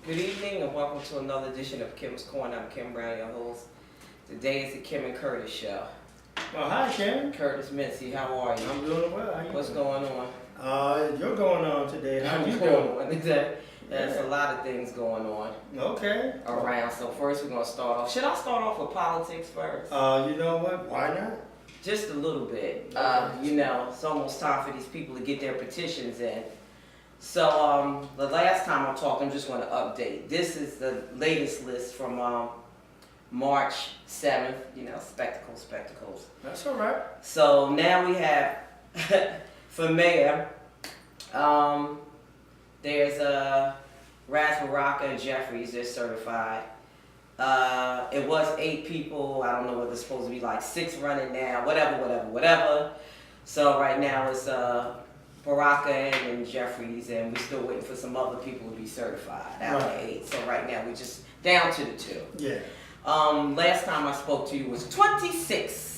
Good evening and welcome to another edition of Kim's Corner. I'm Kim Brown, your host. Today is the Kim and Curtis show. Oh, hi, Kim. Curtis Mincey, how are you? I'm doing well. How you What's doing? going on? You're going on today. How you doing? There's a lot of things going on Okay. around. So first we're going to start off. Should I start off with politics first? You know what? Why not? Just a little bit. It's almost time for these people to get their petitions in. So the last time I talked, I'm just going to update. This is the latest list from March 7th. Spectacles. That's all right. So now we have, for mayor, there's Raz Baraka and Jeffries. They're certified. It was 8 people. I don't know whether it's supposed to be like 6 running now. Whatever. So right now it's Baraka and Jeffries, and we're still waiting for some other people to be certified out of 8. So right now we're just down to the 2. Yeah. Last time I spoke to you was 26.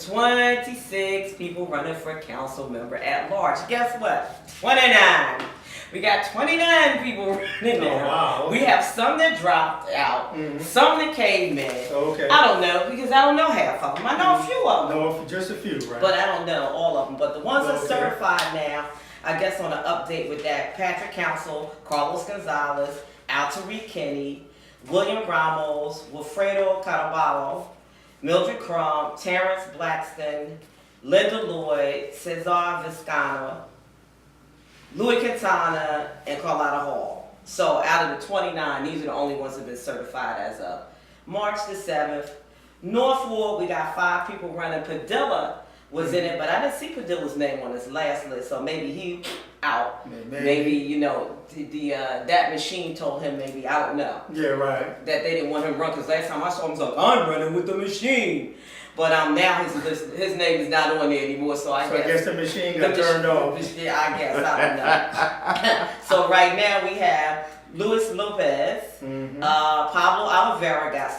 26 people running for council member at large. Guess what? 29. We got 29 people running now. Oh, wow. We have some that dropped out, some that came in. Okay. I don't know because I don't know half of them. I know a few of them. No, just a few, right? But I don't know all of them. But the ones that are certified now, I guess on an update with that, Patrick Council, Carlos Gonzalez, Altair Kenny, William Ramos, Wilfredo Caraballo, Mildred Crum, Terrence Blackston, Linda Lloyd, Cesar Viscano, Louis Quintana, and Carlotta Hall. So out of the 29, these are the only ones that have been certified as of March the 7th. Northwood, we got 5 people running. Padilla was in it, but I didn't see Padilla's name on this last list, so maybe he out. Maybe that machine told him maybe, I don't know. Yeah, right. That they didn't want him to run, because last time I saw him, he was like, I'm running with the machine. But now his name is not on there anymore, so I guess the machine got turned off. Yeah, I guess. I don't know. So right now we have Luis Lopez, Pablo Oliveira got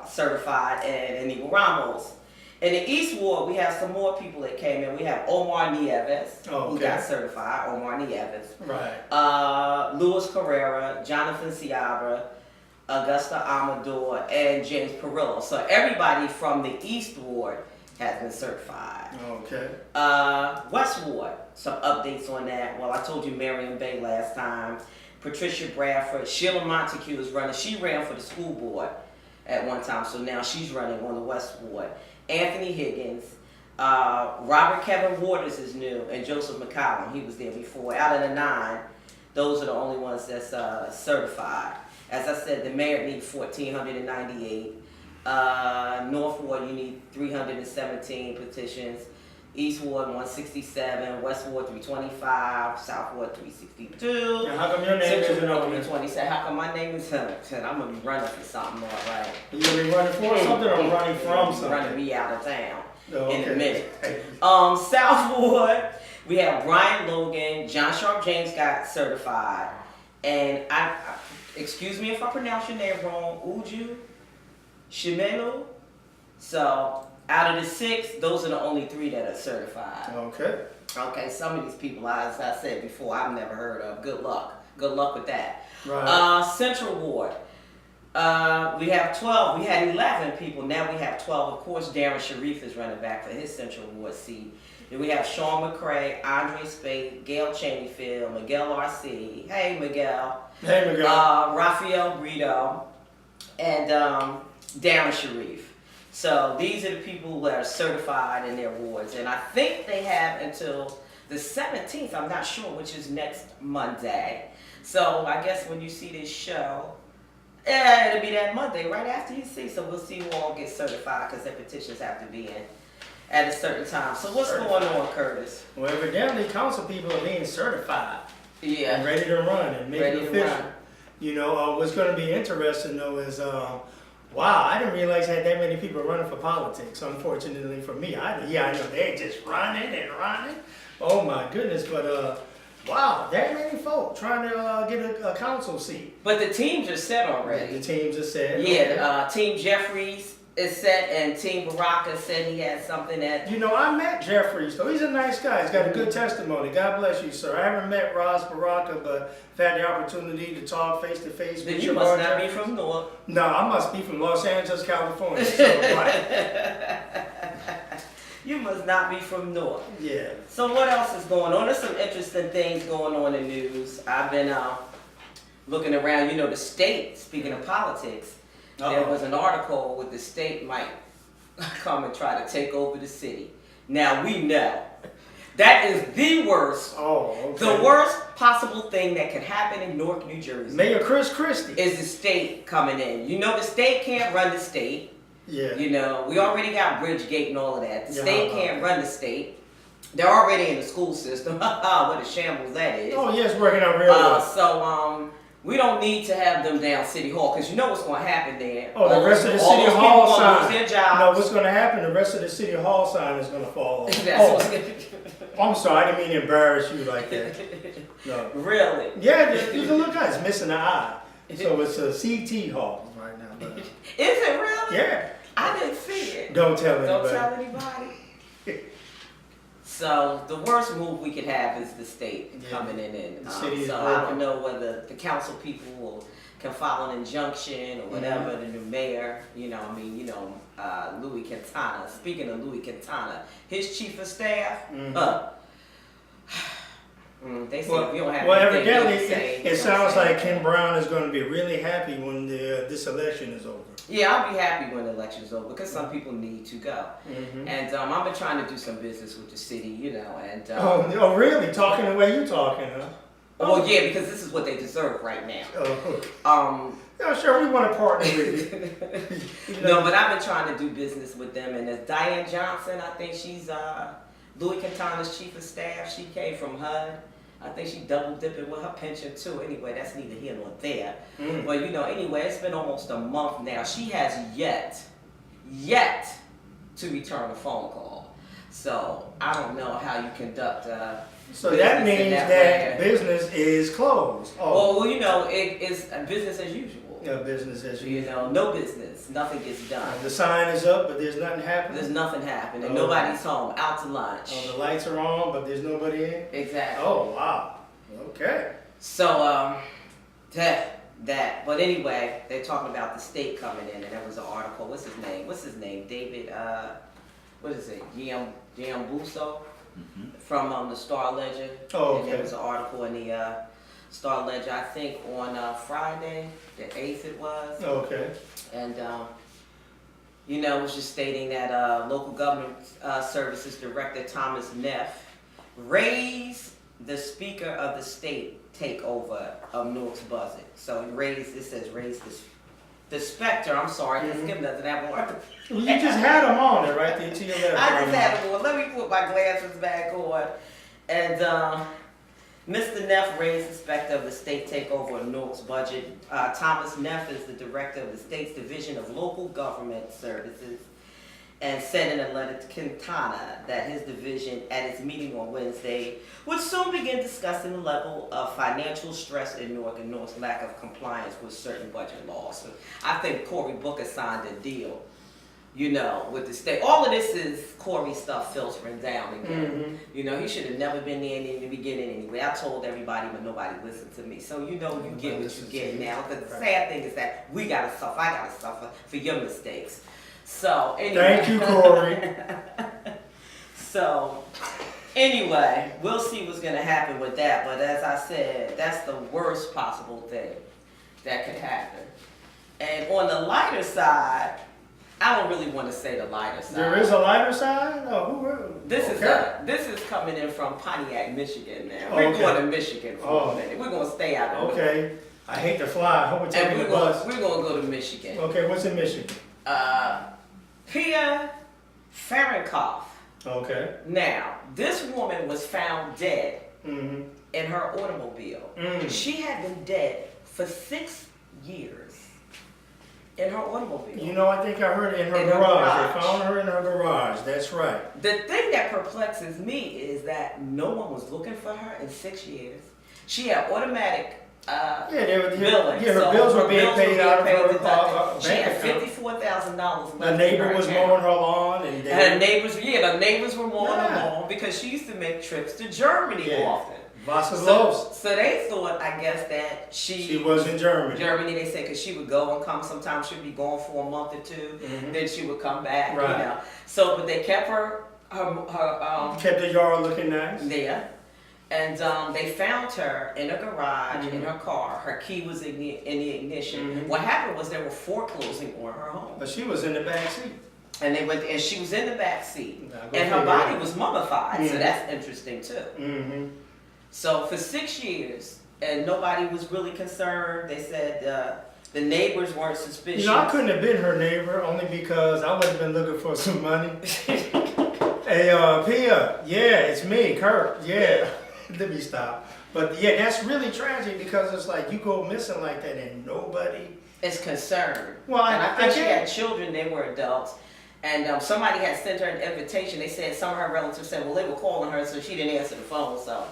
certified, and Inigo Ramos. In the East Ward, we have some more people that came in. We have Omar Nieves, who got certified. Omar Nieves. Right. Luis Carrera, Jonathan Ciabra, Augusta Amador, and James Perillo. So everybody from the East Ward has been certified. Okay. West Ward, some updates on that. Well, I told you Marion Bay last time. Patricia Bradford, Sheila Montague is running. She ran for the school board at one time, so now she's running on the West Ward. Anthony Higgins, Robert Kevin Waters is new, and Joseph McCollum, he was there before. Out of the 9, those are the only ones that's certified. As I said, the mayor needs 1,498. North Ward, you need 317 petitions. East Ward, 167. West Ward, 325. South Ward, 362. Now, how come your name isn't on there? 327. How come my name is I'm going to be running for something, all right. You going to be running for something or running from something? Running me out of town in a minute. Hey. South Ward, we have Brian Logan. John Sharp James got certified. And excuse me if I pronounce your name wrong, Uju Shimenu. So out of the 6, those are the only 3 that are certified. Okay, some of these people, as I said before, I've never heard of. Good luck with that. Right. Central Ward, we have 12. We had 11 people, now we have 12. Of course, Darren Sharif is running back for his Central Ward seat. Then we have Sean McCray, Andre Spate, Gail Cheneyfield, Miguel R.C. Hey, Miguel. Hey, Miguel. Rafael Brito, and Darren Sharif. So these are the people that are certified in their wards. And I think they have until the 17th, I'm not sure, which is next Monday. So I guess when you see this show, it'll be that Monday right after you see. So we'll see who all gets certified because their petitions have to be in at a certain time. So what's going on, Curtis? Well, evidently, council people are being certified. Yeah. And ready to run and make it official. Run. What's going to be interesting, though, is, wow, I didn't realize I had that many people running for politics, unfortunately for me. I know they're just running and running. Oh, my goodness. But, wow, that many folk trying to get a council seat. But the teams are set already. The teams are set. Yeah, Team Jeffries, is set, and Team Baraka said he had something that. You know, I met Jeffrey, so he's a nice guy. He's got a good testimony. God bless you, sir. I haven't met Ross Baraka, but I've had the opportunity to talk face to face with You must not be from North. No, I must be from Los Angeles, California. So, right. You must not be from North. Yeah. So what else is going on? There's some interesting things going on in the news. I've been looking around. You know, the state. Speaking of politics. There was an article with the state might come and try to take over the city. Now we know that is the worst, the worst possible thing that could happen in Newark, New Jersey. Mayor Chris Christie is the state coming in. You know, the state can't run the state. Yeah. You know, we already got Bridgegate and all of that. The state can't run the state. They're already in the school system. What a shambles that is. Oh, yeah, it's working out real well. So, we don't need to have them down City Hall because you know what's going to happen there. Oh, the rest of the City Hall sign. Lose their jobs. No, what's going to happen? The rest of the City Hall sign is going to fall off. I'm sorry, I didn't mean to embarrass you like that. No. Really? Yeah, you can look at it. It's missing an eye. So it's a CT Hall right now. But, Is it really? Yeah. I didn't see it. Don't tell anybody. Don't tell anybody. So the worst move we could have is the state coming in. So I don't know whether the council people can file an injunction or whatever. The new mayor, you know, Louis Quintana. Speaking of Louis Quintana, his chief of staff, they say we don't have. Well, evidently, it sounds like Ken Brown is going to be really happy when this election is over. Yeah, I'll be happy when the election is over because some people need to go. And I've been trying to do some business with the city, you know. And oh, really? Talking the way you talking, huh? Well, yeah, because this is what they deserve right now. Yeah, sure, we want to partner with you. No, but I've been trying to do business with them, and there's Diane Johnson. I think she's Louis Quintana's chief of staff. She came from HUD. I think she double dipping with her pension too. Anyway, that's neither here nor there. Well, you know, anyway, it's been almost a month now. She has yet to return a phone call. So I don't know how you conduct. So that means that business is closed. Well, you know, it's business as usual. Yeah, business as usual. You know, no business, nothing gets done. The sign is up, but there's nothing happening. There's nothing happening. Nobody's home. Out to lunch. Oh, the lights are on, but there's nobody in. Exactly. Oh wow. Okay. So that. But anyway, they're talking about the state coming in, and there was an article. What's his name? David. What is it? Giambuso from the Star Ledger. Oh, okay. And there was an article in the Star Ledger, I think on Friday, the 8th it was. Okay. And, you know, it was just stating that local government services director Thomas Neff raised the Speaker of the State takeover of Newark's budget. So it says raise the specter, I'm sorry, because Kim doesn't have one. Well, you just had them on there right there to your left. I just had them on. Let me put my glasses back on. And Mr. Neff raised the specter of the state takeover of Newark's budget. Thomas Neff is the director of the state's division of local government services and said in a letter to Quintana that his division at its meeting on Wednesday would soon begin discussing the level of financial stress in Newark and Newark's lack of compliance with certain budget laws. So I think Cory Booker signed a deal, you know, with the state. All of this is Cory stuff filtering down again. You know, he should have never been there in the beginning anyway. I told everybody, but nobody listened to me. So you know, you get what you get now. The sad thing is that I gotta suffer for your mistakes. So anyway. Thank you, Cory. So anyway, we'll see what's gonna happen with that. But as I said, that's the worst possible thing that could happen. And on the lighter side, I don't really want to say the lighter side. There is a lighter side? Oh, this is coming in from Pontiac, Michigan now. We're going to Michigan for a minute. We're going to stay out of Okay. I hate to fly. I hope we're taking the bus. We're going to go to Michigan. Okay, what's in Michigan? Pia Farrenkoff. Okay. Now, this woman was found dead in her automobile. She had been dead for 6 years. In her automobile. You know, I think I heard it in her garage. They found her in her garage. That's right. The thing that perplexes me is that no one was looking for her in 6 years. She had automatic billing. Her bills were being paid out of her deducted. She bank had account. $54,000 left. The neighbor was mowing her lawn, and the neighbors were mowing her lawn because she used to make trips to Germany often. So they thought, I guess, that she was in Germany. They said, because she would go and come. Sometimes she'd be gone for a month or two, then she would come back. Right. You know. So, but they kept her kept the yard looking nice. There. And they found her in a garage in her car. Her key was in the ignition. What happened was they were foreclosing on her home. But she was in the back seat. And and she was in the back seat. And her body was mummified. So that's interesting too. So for 6 years, and nobody was really concerned. They said the neighbors weren't suspicious. You know, I couldn't have been her neighbor only because I would have been looking for some money. Hey, Pia, yeah, it's me, Kurt, yeah. Let me stop. But yeah, that's really tragic because it's like you go missing like that and nobody is concerned. Well, and I think she had children, they were adults. And somebody had sent her an invitation. They said some of her relatives said, well, they were calling her, so she didn't answer the phone. So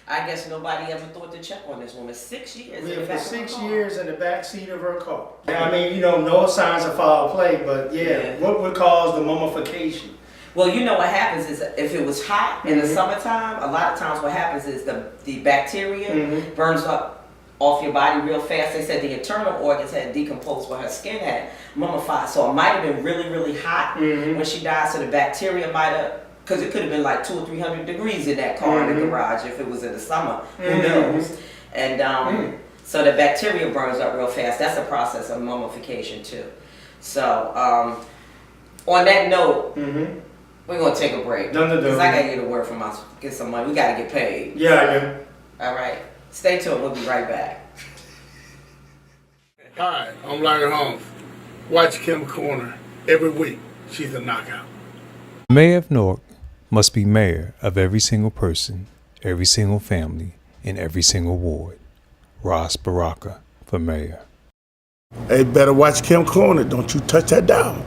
I guess nobody ever thought to check on this woman. 6 years. Yeah, for 6 years in the back seat of her car. I mean, you know, no signs of foul play, but what would cause the mummification? Well, you know what happens is if it was hot in the summertime, a lot of times what happens is the bacteria burns up off your body real fast. They said the internal organs had decomposed, but her skin had mummified. So it might have been really, really hot when she died. So the bacteria might have, because it could have been like 200 or 300 degrees in that car in the garage if it was in the summer. Who knows? And so the bacteria burns up real fast. That's a process of mummification too. So on that note, we're going to take a break. Because I got to get a word from get some money. We got to get paid. Yeah, I do. All right. Stay tuned. We'll be right back. Hi, I'm Larry Holmes. Watch Kim Corner every week. She's a knockout. Mayor of Newark must be mayor of every single person, every single family, in every single ward. Ross Baraka for mayor. Hey, better watch Kim Corner. Don't you touch that dial.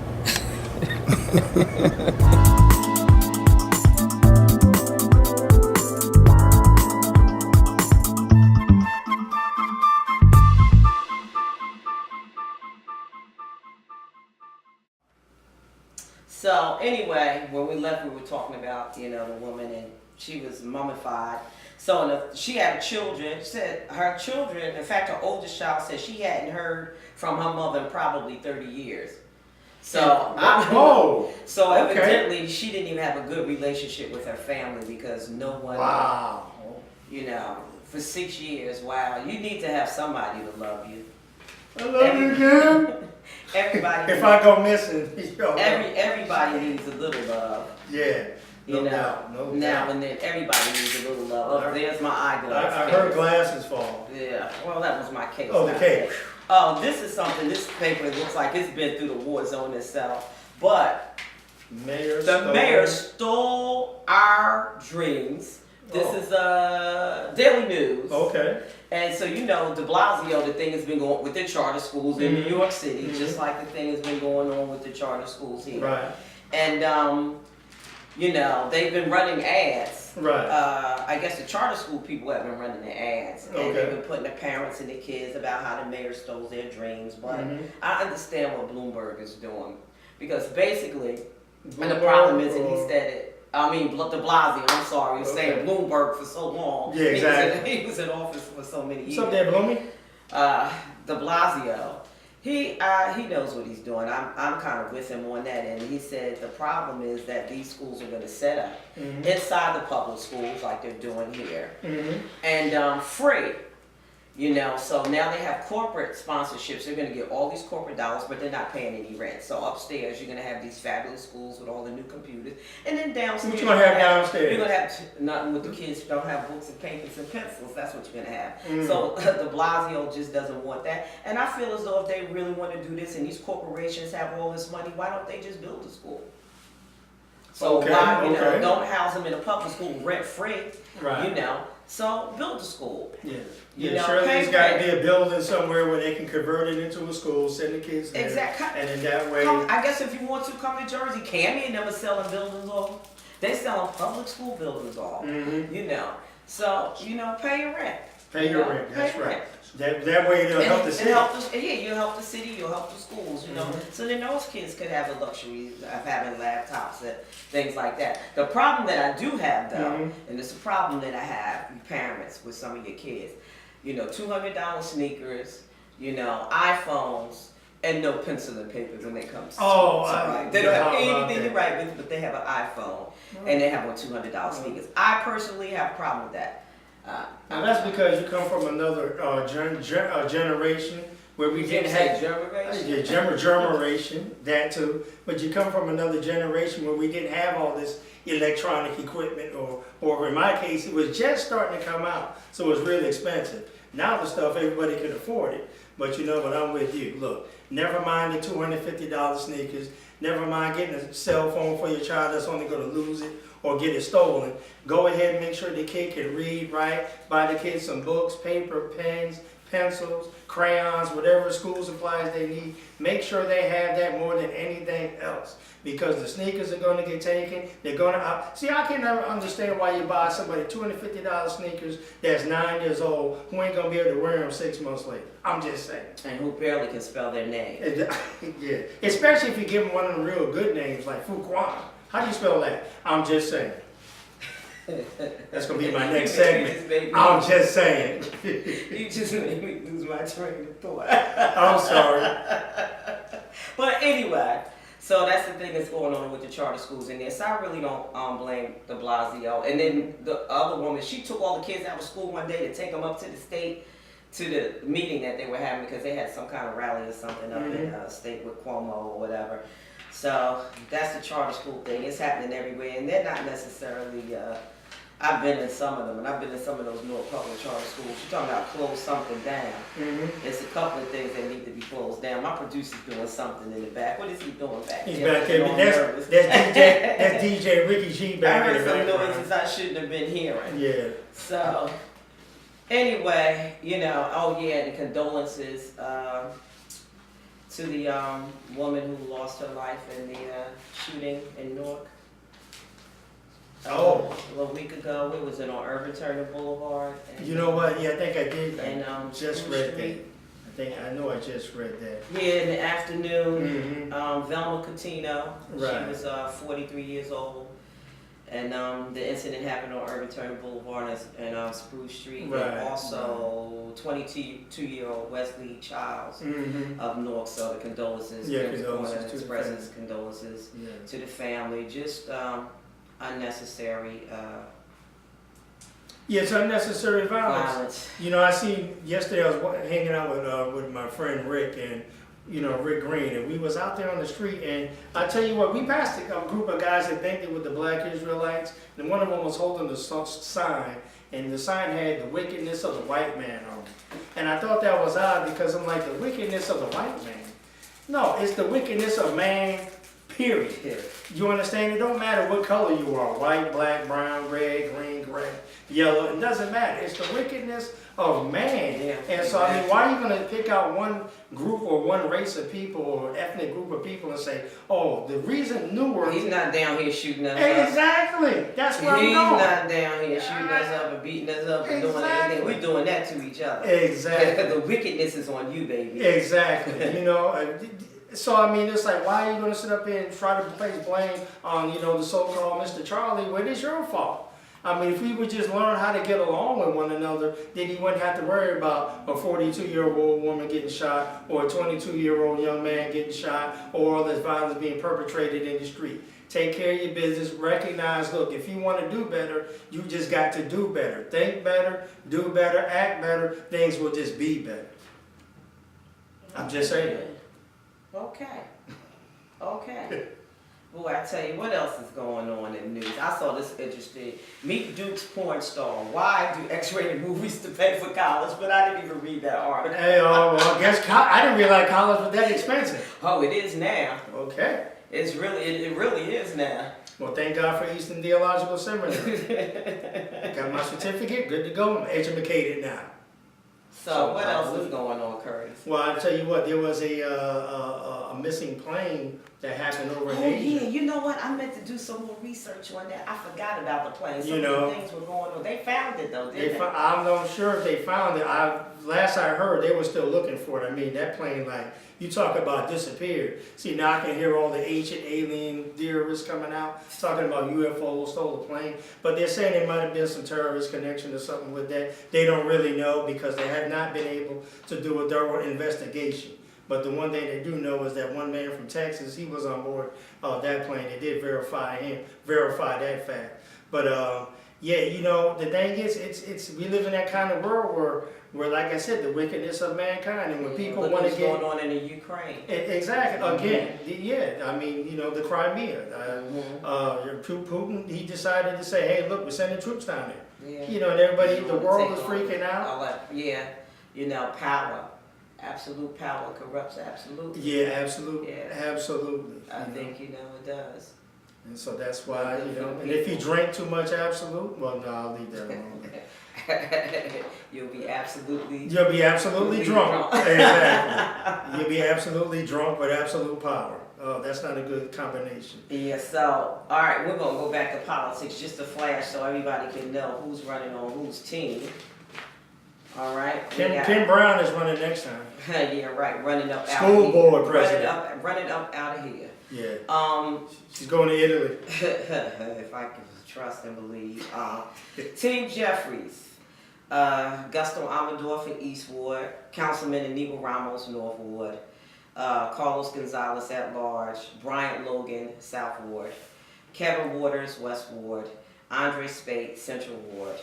So anyway, when we left, we were talking about, you know, the woman, and she was mummified. So she had children. She said her children, in fact, her oldest child said she hadn't heard from her mother in probably 30 years. So so evidently she didn't even have a good relationship with her family because no one, you know, for 6 years. Wow, you need to have somebody to love you. I love you, Kim. Everybody. If I go missing, everybody needs a little love. Yeah. No doubt. Now and then, everybody needs a little love. Oh, there's my eyeglass. I heard glasses fall. Yeah. Well, that was my case. Oh, the case. Oh, this is something. This paper looks like it's been through the war zone itself. But the mayor stole our dreams. This is Daily News. Okay. And so, you know, de Blasio, the thing has been going with the charter schools in New York City, just like the thing has been going on with the charter schools here. Right. And, you know, they've been running ads. Right. I guess the charter school people have been running the ads. And they've been putting the parents and the kids about how the mayor stole their dreams. But I understand what Bloomberg is doing. Because basically, and the problem is, and he said it, I mean, de Blasio, I'm sorry, he was saying Bloomberg for so long. Yeah, exactly. He was in office for so many years. What's up there, Bloomy? De Blasio, he knows what he's doing. I'm kind of with him on that. And he said the problem is that these schools are going to set up inside the public schools like they're doing here. And free. You know, so now they have corporate sponsorships. They're going to get all these corporate dollars, but they're not paying any rent. So upstairs, you're going to have these fabulous schools with all the new computers. And then downstairs, what you going to have downstairs? You're going to have nothing with the kids don't have books and paintings and pencils. That's what you're going to have. So de Blasio just doesn't want that. And I feel as though if they really want to do this and these corporations have all this money, why don't they just build a school? So why, you know, don't house them in a public school rent free, you know. So build a school. Yeah, surely there's got to be a building somewhere where they can convert it into a school, send the kids there. Exactly. And in that way. I guess if you want to come to Jersey, Cammy never selling buildings off. They selling public school buildings off. You know. So, you know, pay your rent. Pay your rent, that's Pay right. rent. That way it'll help the city. You'll help the city, you'll help the schools, you know. So then those kids could have the luxury of having laptops and things like that. The problem that I do have though, and it's a problem that I have, you parents, with some of your kids, you know, $200 sneakers, you know, iPhones, and no pencil and paper when they come to school. They don't have anything to write with, but they have an iPhone, and they have on $200 sneakers. I personally have a problem with that. Now that's because you come from another generation where we didn't have generation, that too. But you come from another generation where we didn't have all this electronic equipment, or in my case, it was just starting to come out, so it was really expensive. Now the stuff everybody could afford it. But you know what? I'm with you. Look, never mind the $250 sneakers. Never mind getting a cell phone for your child that's only going to lose it or get it stolen. Go ahead and make sure the kid can read, write. Buy the kids some books, paper, pens, pencils, crayons, whatever school supplies they need. Make sure they have that more than anything else. Because the sneakers are going to get taken. They're going to... See, I can never understand why you buy somebody $250 sneakers that's 9 years old who ain't going to be able to wear them 6 months later. I'm just saying. And who barely can spell their name. Yeah. Especially if you give them one of the real good names like Fuquan. How do you spell that? I'm just saying. That's going to be my next segment. I'm just saying. You just made me lose my train of thought. I'm sorry. But anyway, so that's the thing that's going on with the charter schools in there. So I really don't blame de Blasio. And then the other woman, she took all the kids out of school one day to take them up to the state, to the meeting that they were having because they had some kind of rally or something up in the state with Cuomo or whatever. So that's the charter school thing. It's happening everywhere, and they're not necessarily. I've been in some of them, and I've been in some of those more public charter schools. You're talking about close something down. It's a couple of things that need to be closed down. My producer's doing something in the back. What is he doing back there? He's back there. That's DJ Ricky G back I in the heard some background. noises I shouldn't have been hearing. Yeah. So, anyway, you know, oh yeah, the condolences to the woman who lost her life in the shooting in Newark. A little week ago, it was on Urban Turner Boulevard. And, You know what? Yeah, I think I did. And just Spruce read Street. that. I know I just read that. Yeah, in the afternoon, Velma Coutinho, Right. she was 43 years old. And the incident happened on Urban Turner Boulevard and Spruce Street. Right. And also 22-year-old Wesley Childs of Newark. So the condolences. Yeah, condolences to the expressing family. condolences Yeah. to the family. Just unnecessary Yeah, it's unnecessary violence. You know, I seen yesterday I was hanging out with my friend Rick and Rick Green, and we was out there on the street, and I tell you what, we passed a group of guys that think they were the Black Israelites, and one of them was holding the sign, and the sign had the wickedness of the white man on it. And I thought that was odd because I'm like, the wickedness of the white man? No, it's the wickedness of man, period. You understand? It don't matter what color you are, white, black, brown, red, green, gray, yellow, it doesn't matter. It's the wickedness of man. Yeah, and so, I mean, why are you going to pick out one group or one race of people or ethnic group of people and say, oh, the reason Newark... He's not down here shooting us up. Exactly. That's where I'm He's going. not down here shooting us up and beating us up and doing anything. We're doing that to each other. Exactly. The wickedness is on you, baby. Exactly. So, I mean, it's like, why are you going to sit up here and try to place blame on, the so-called Mr. Charlie when it's your fault? I mean, if we would just learn how to get along with one another, then he wouldn't have to worry about a 42-year-old woman getting shot or a 22-year-old young man getting shot or all this violence being perpetrated in the street. Take care of your business. Recognize, look, if you want to do better, you just got to do better. Think better, do better, act better. Things will just be better. I'm just saying. Okay. Boy, I tell you, what else is going on in the news? I saw this interesting. Meet Duke's porn star. Why do X-rated movies to pay for college? But I didn't even read that article. Hey, well, I guess I didn't realize college was that expensive. Oh, it is now. Okay. It really is now. Well, thank God for Eastern Theological Seminary. Got my certificate, good to go. I'm educated now. So what else is going on, Curtis? Well, I tell you what, there was a missing plane that happened over in Oh Asia. yeah, you know what? I meant to do some more research on that. I forgot about the plane. Some You of know. the things were going on. They found it though, didn't they? I'm not sure if they found it. Last I heard, they were still looking for it. I mean, that plane, like, you talk about disappeared. See, now I can hear all the ancient alien theorists coming out, talking about UFOs, stole the plane. But they're saying there might have been some terrorist connection or something with that. They don't really know because they have not been able to do a thorough investigation. But the one thing they do know is that one man from Texas, he was on board that plane. They did verify that fact. But yeah, you know, the thing is, it's we live in that kind of world where, like I said, the wickedness of mankind, and when people look want to what's get going on in the Ukraine. exactly again, yeah. I mean, you know, the Crimea. Putin, he decided to say, hey, look, we're sending troops down there. Yeah. You know, and everybody, the world is Take freaking on out. all that. Yeah, you know, power. Absolute power corrupts absolutely. Yeah, absolutely, Yeah. absolutely. I you know. think, you know, it does. And so that's why, you know, and if you drink too much absolute, well, no, I'll leave that alone. You'll be absolutely. You'll be absolutely drunk. Exactly. You'll be absolutely drunk with absolute power. Oh, that's not a good combination. Yeah, so, all right, we're going to go back to politics just a flash so everybody can know who's running on whose team. All right. Kim Brown is running next time. Yeah, right. Running up out School of board here. president. Running up out of here. Yeah. She's going to Italy. If I can trust and believe. Team Jeffries, Gaston Amador for East Ward, Councilman Inigo Ramos, North Ward, Carlos Gonzalez at large, Bryant Logan, South Ward, Kevin Waters, West Ward, Andre Spate, Central Ward,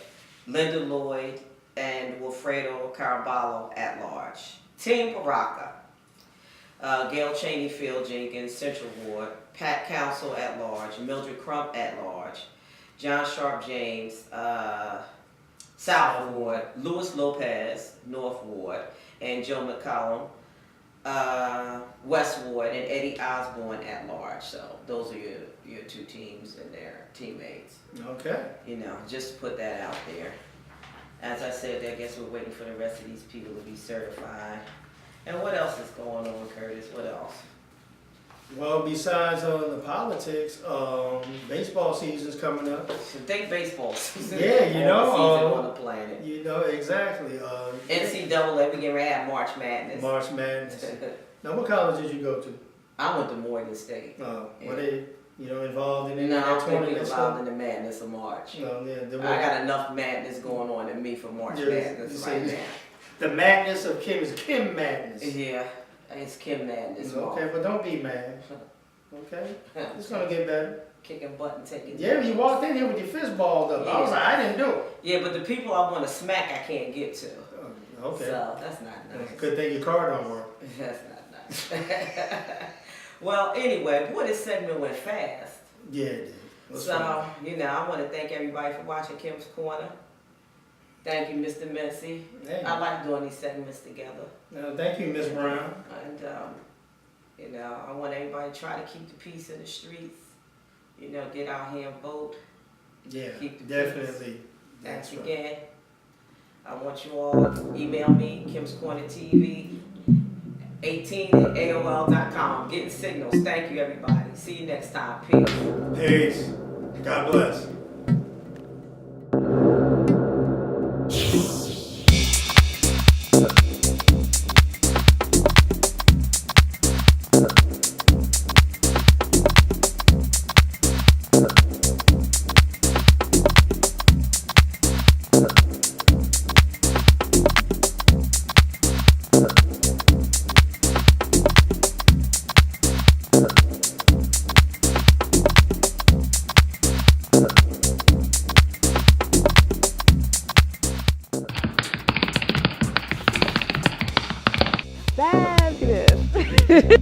Linda Lloyd, and Wilfredo Caraballo at large. Team Baraka, Gail Cheney, Phil Jenkins, Central Ward, Pat Council at large, Mildred Crump at large, John Sharp James, South Ward, Louis Lopez, North Ward, and Joe McCollum, West Ward, and Eddie Osborne at large. So those are your two teams and their teammates. Okay. You know, just to put that out there. As I said, I guess we're waiting for the rest of these people to be certified. And what else is going on, Curtis? What else? Well, besides the politics, baseball season's coming up. So think baseball season. Yeah, you know, All the season on the planet. You know, exactly. NCAA, we get ready to have March Madness. March Madness. Now, what college did you go to? I went to Morgan State. Were they, you know, involved in any No, of I that don't think we tournament allowed stuff? in the madness of March. No, yeah. I got enough madness going on in me for March Madness right now. The madness of Kim is Kim Madness. Yeah, it's Kim Madness. Okay, but don't be mad. Okay? It's gonna get better. Kicking butt and taking. Yeah, you walked in here with your fist balled up. I was like, I didn't do it. Yeah, but the people I want to smack, I can't get to. Okay. So that's not nice. Good thing your car don't work. That's not nice. Well, anyway, boy, this segment went fast. Yeah, it did. So, you know, I want to thank everybody for watching Kim's Corner. Thank you, Mr. Mincey. Hey. I like doing these segments together. Thank you, Miss Brown. And, you know, I want everybody to try to keep the peace in the streets. You know, get out here and vote. Yeah, Keep the definitely. peace. Thanks That's right. again. I want you all to email me, Kim's Corner TV, 18 at AOL.com. Getting signals. Thank you, everybody. See you next time. Peace. Peace. God bless. Fabulous.